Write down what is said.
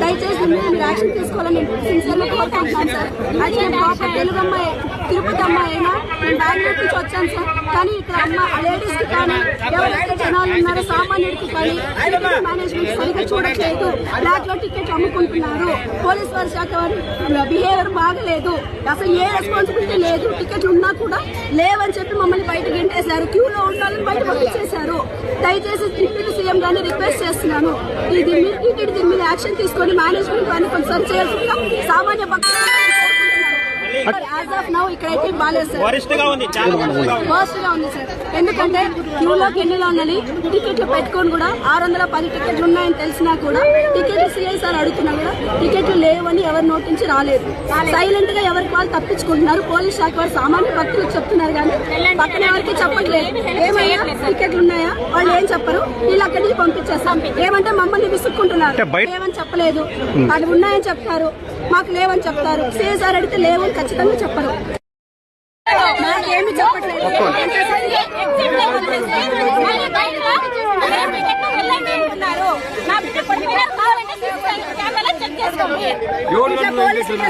దయచేసి మీరు యాక్షన్ తీసుకోవాలని సిన్సియర్గా కోరుకుంటున్నాను సార్. అయితే నేను ప్రాపర్ తెలుగు అమ్మాయి, తిరుపతి అమ్మాయి అయినా నేను బెంగళూరు నుంచి వచ్చాను సార్. కానీ ఇక్కడ లేడీస్కి కానీ ఎవరైతే జనాలు ఉన్నారో సామాన్యుడికి కానీ మేనేజ్మెంట్ సరిగ్గా చూడట్లేదు. బ్లాక్ లో టికెట్ అమ్ముకుంటున్నారు. పోలీస్ వారి శాఖ వారి బిహేవియర్ బాగలేదు. అసలు ఏ రెస్పాన్సిబిలిటీ లేదు. టికెట్లు ఉన్నా కూడా లేవని చెప్పి మమ్మల్ని బయట గెంటేశారు. క్యూలో ఉండాలని బయట పంపించేశారు. దయచేసి డిప్యూటీ సీఎం గారిని రిక్వెస్ట్ చేస్తున్నాను, దీని మీద యాక్షన్ తీసుకొని మేనేజ్మెంట్ వారిని కొంచెం చేయాల్సిందిగా సామాన్య భక్తులు. యాజ్ ఆఫ్ నౌ ఇక్కడైతే బాలేదు సార్, వర్స్ట్ గా ఉంది సార్. ఎందుకంటే క్యూలోకి ఎన్నిలో ఉన్నది టికెట్లు పెట్టుకొని కూడా 610 టికెట్లు ఉన్నాయని తెలిసినా కూడా టికెట్లు సిఐసార్ అడుగుతున్నా కూడా టికెట్లు లేవని ఎవరు నోటించి రాలేదు. సైలెంట్ గా ఎవరికి వాళ్ళు తప్పించుకుంటున్నారు. పోలీస్ శాఖ వారు సామాన్య భక్తులకు చెప్తున్నారు కానీ పక్కన ఎవరికి చెప్పట్లేదు. ఏమయ్యా టికెట్లు ఉన్నాయా, వాళ్ళు ఏం చెప్పరు. వీళ్ళు అక్కడి నుంచి పంపించేస్తాం. ఏమంటే మమ్మల్ని విసుక్కుంటున్నారు. ఏమని చెప్పలేదు, అది ఉన్నాయని చెప్తారు, మాకు లేవని చెప్తారు. సిఐసార్ అడిగితే లేవని ఖచ్చితంగా చెప్పరు. నాకేమి చెప్పట్లేదు. పోలీసులు